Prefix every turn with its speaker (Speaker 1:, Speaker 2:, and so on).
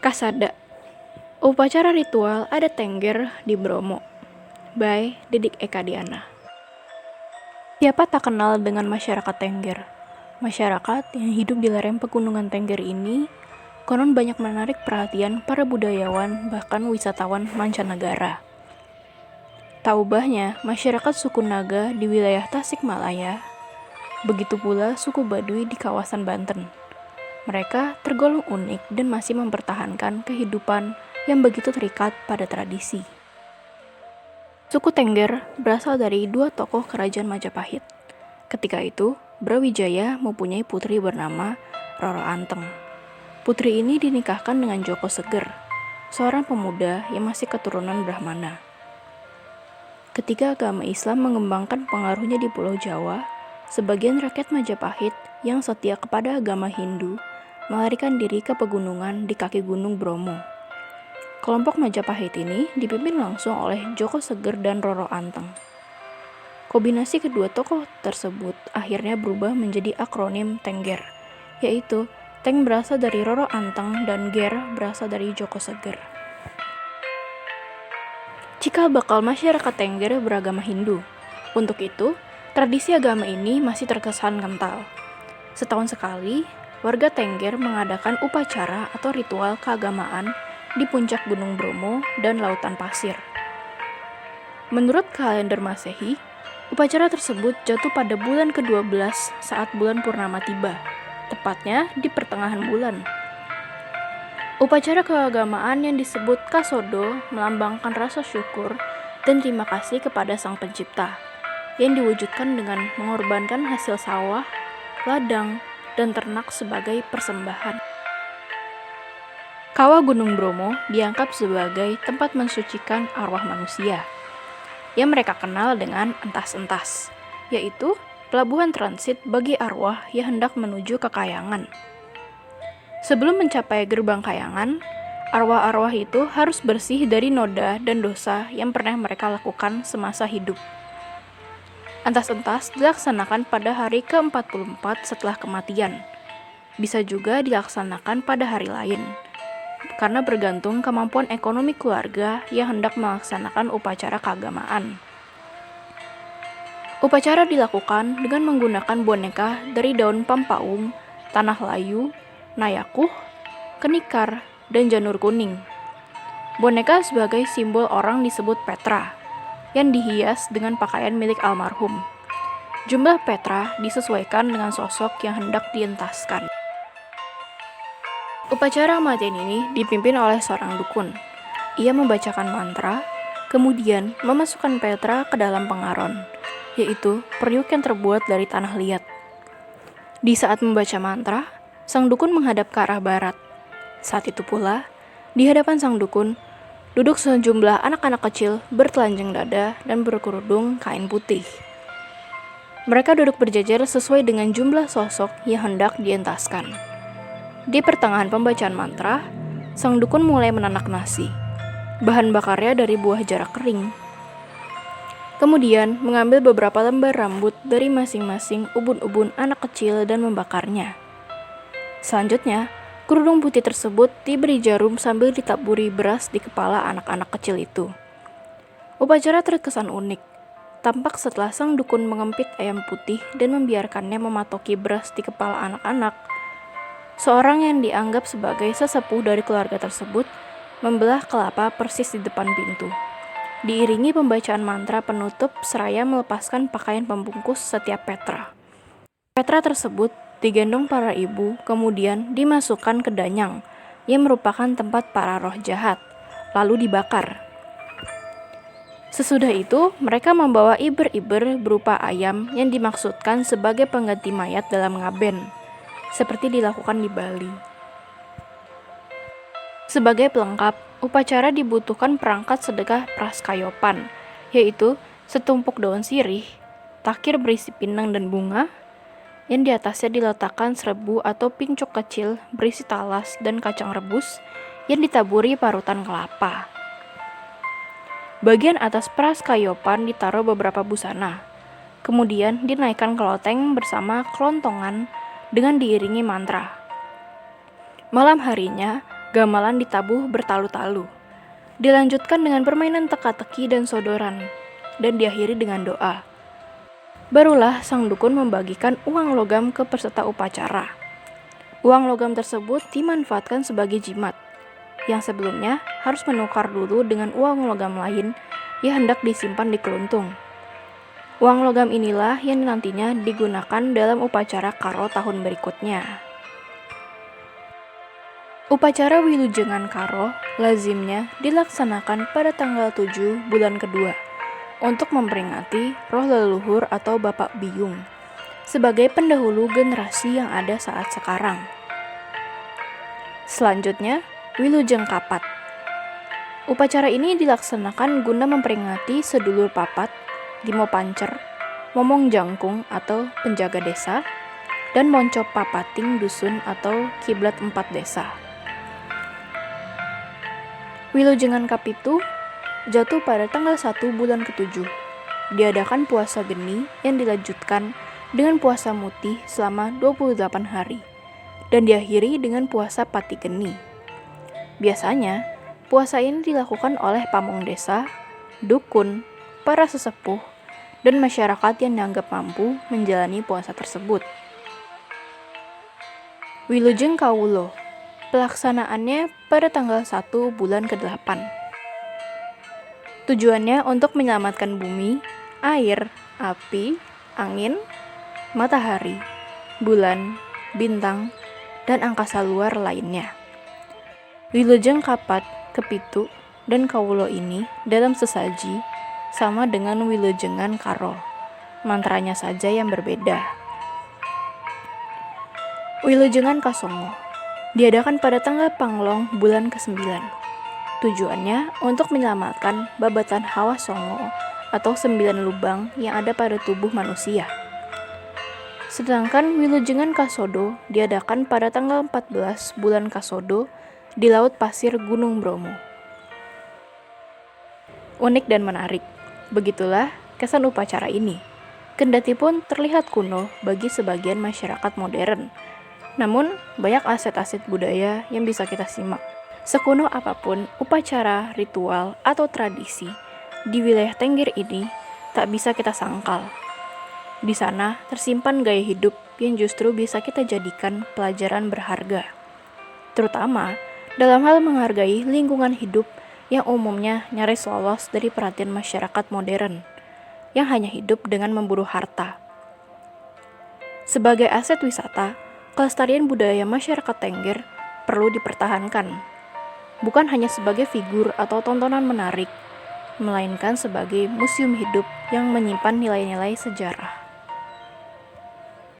Speaker 1: Kasada, upacara ritual adat Tengger di Bromo, by Didik Eka Diana. Siapa tak kenal dengan masyarakat Tengger? Masyarakat yang hidup di lereng pegunungan Tengger ini konon banyak menarik perhatian para budayawan bahkan wisatawan mancanegara. Tak ubahnya, masyarakat suku Naga di wilayah Tasikmalaya, begitu pula suku Baduy di kawasan Banten. Mereka tergolong unik dan masih mempertahankan kehidupan yang begitu terikat pada tradisi. Suku Tengger berasal dari dua tokoh kerajaan Majapahit. Ketika itu, Brawijaya mempunyai putri bernama Roro Anteng. Putri ini dinikahkan dengan Joko Seger, seorang pemuda yang masih keturunan Brahmana. Ketika agama Islam mengembangkan pengaruhnya di Pulau Jawa, sebagian rakyat Majapahit yang setia kepada agama Hindu melarikan diri ke pegunungan di kaki Gunung Bromo. Kelompok Majapahit ini dipimpin langsung oleh Joko Seger dan Roro Anteng. Kombinasi kedua tokoh tersebut akhirnya berubah menjadi akronim Tengger, yaitu Teng berasal dari Roro Anteng dan Ger berasal dari Joko Seger. Cikal bakal masyarakat Tengger beragama Hindu. Untuk itu, tradisi agama ini masih terkesan kental. Setahun sekali, warga Tengger mengadakan upacara atau ritual keagamaan di puncak Gunung Bromo dan lautan pasir. Menurut kalender Masehi, upacara tersebut jatuh pada bulan ke-12 saat bulan purnama tiba, tepatnya di pertengahan bulan. Upacara keagamaan yang disebut Kasodo melambangkan rasa syukur dan terima kasih kepada Sang Pencipta, yang diwujudkan dengan mengorbankan hasil sawah, ladang, dan ternak sebagai persembahan. Kawah Gunung Bromo dianggap sebagai tempat mensucikan arwah manusia, yang mereka kenal dengan entas-entas, yaitu pelabuhan transit bagi arwah yang hendak menuju ke Kayangan. Sebelum mencapai gerbang Kayangan, arwah-arwah itu harus bersih dari noda dan dosa yang pernah mereka lakukan semasa hidup. Entas-entas dilaksanakan pada hari ke-44 setelah kematian. Bisa juga dilaksanakan pada hari lain, karena bergantung kemampuan ekonomi keluarga yang hendak melaksanakan upacara keagamaan. Upacara dilakukan dengan menggunakan boneka dari daun pampaung, tanah layu, nayakuh, kenikar, dan janur kuning. Boneka sebagai simbol orang disebut Petra, yang dihias dengan pakaian milik almarhum. Jumlah Petra disesuaikan dengan sosok yang hendak dientaskan. Upacara kematian ini dipimpin oleh seorang dukun. Ia membacakan mantra, kemudian memasukkan Petra ke dalam pengaron, yaitu periuk yang terbuat dari tanah liat. Di saat membaca mantra, sang dukun menghadap ke arah barat. Saat itu pula, di hadapan sang dukun, duduk sejumlah anak-anak kecil bertelanjang dada dan berkerudung kain putih. Mereka duduk berjajar sesuai dengan jumlah sosok yang hendak dientaskan. Di pertengahan pembacaan mantra, sang dukun mulai menanak nasi. Bahan bakarnya dari buah jarak kering. Kemudian mengambil beberapa lembar rambut dari masing-masing ubun-ubun anak kecil dan membakarnya. Selanjutnya, kerudung putih tersebut diberi jarum sambil ditaburi beras di kepala anak-anak kecil itu. Upacara terkesan unik. Tampak setelah sang dukun mengempit ayam putih dan membiarkannya mematoki beras di kepala anak-anak, seorang yang dianggap sebagai sesepuh dari keluarga tersebut membelah kelapa persis di depan pintu. Diiringi pembacaan mantra penutup seraya melepaskan pakaian pembungkus setiap Petra. Petra tersebut digendong para ibu, kemudian dimasukkan ke danyang, yang merupakan tempat para roh jahat, lalu dibakar. Sesudah itu, mereka membawa iber-iber berupa ayam yang dimaksudkan sebagai pengganti mayat dalam ngaben, seperti dilakukan di Bali. Sebagai pelengkap, upacara dibutuhkan perangkat sedekah praskayopan, yaitu setumpuk daun sirih, takir berisi pinang dan bunga, yang di atasnya diletakkan serbu atau pincuk kecil berisi talas dan kacang rebus yang ditaburi parutan kelapa. Bagian atas praskayopan ditaruh beberapa busana, kemudian dinaikkan ke loteng bersama kelontongan dengan diiringi mantra. Malam harinya, Gamelan ditabuh bertalu-talu. Dilanjutkan dengan permainan teka-teki dan sodoran, dan diakhiri dengan doa. Barulah sang dukun membagikan uang logam ke peserta upacara. Uang logam tersebut dimanfaatkan sebagai jimat, yang sebelumnya harus menukar dulu dengan uang logam lain yang hendak disimpan di keluntung. Uang logam inilah yang nantinya digunakan dalam upacara karo tahun berikutnya. Upacara Wilujengan Karo lazimnya dilaksanakan pada tanggal 7 bulan kedua untuk memperingati roh leluhur atau Bapak Biyung sebagai pendahulu generasi yang ada saat sekarang. Selanjutnya, Wilujeng Kapat. Upacara ini dilaksanakan guna memperingati sedulur papat, Limo Pancer, Momong Jangkung atau penjaga desa, dan Monco Papating dusun atau kiblat 4 desa. Wilujengan Kapitu jatuh pada tanggal 1 bulan ke-7. Diadakan puasa geni yang dilanjutkan dengan puasa mutih selama 28 hari dan diakhiri dengan puasa pati geni. Biasanya, puasa ini dilakukan oleh pamong desa, dukun, para sesepuh, dan masyarakat yang dianggap mampu menjalani puasa tersebut. Wilujeng Kawulo. Pelaksanaannya pada tanggal 1 bulan ke-8. Tujuannya untuk menyelamatkan bumi, air, api, angin, matahari, bulan, bintang, dan angkasa luar lainnya. Wilujeng Kapat, Kepitu, dan Kawulo ini dalam sesaji sama dengan Wilujengan Karo. Mantranya saja yang berbeda. Wilujengan Kasongo diadakan pada tanggal Panglong bulan ke-9. Tujuannya untuk menyelamatkan babatan Hawa Songo atau 9 lubang yang ada pada tubuh manusia. Sedangkan Wilujengan Kasodo diadakan pada tanggal 14 bulan Kasodo di Laut Pasir Gunung Bromo. Unik dan menarik, begitulah kesan upacara ini. Kendati pun terlihat kuno bagi sebagian masyarakat modern, namun, banyak aset-aset budaya yang bisa kita simak. Sekuno apapun upacara, ritual, atau tradisi di wilayah Tengger ini tak bisa kita sangkal. Di sana tersimpan gaya hidup yang justru bisa kita jadikan pelajaran berharga. Terutama dalam hal menghargai lingkungan hidup yang umumnya nyaris lolos dari perhatian masyarakat modern yang hanya hidup dengan memburu harta. Sebagai aset wisata, kelestarian budaya masyarakat Tengger perlu dipertahankan, bukan hanya sebagai figur atau tontonan menarik, melainkan sebagai museum hidup yang menyimpan nilai-nilai sejarah.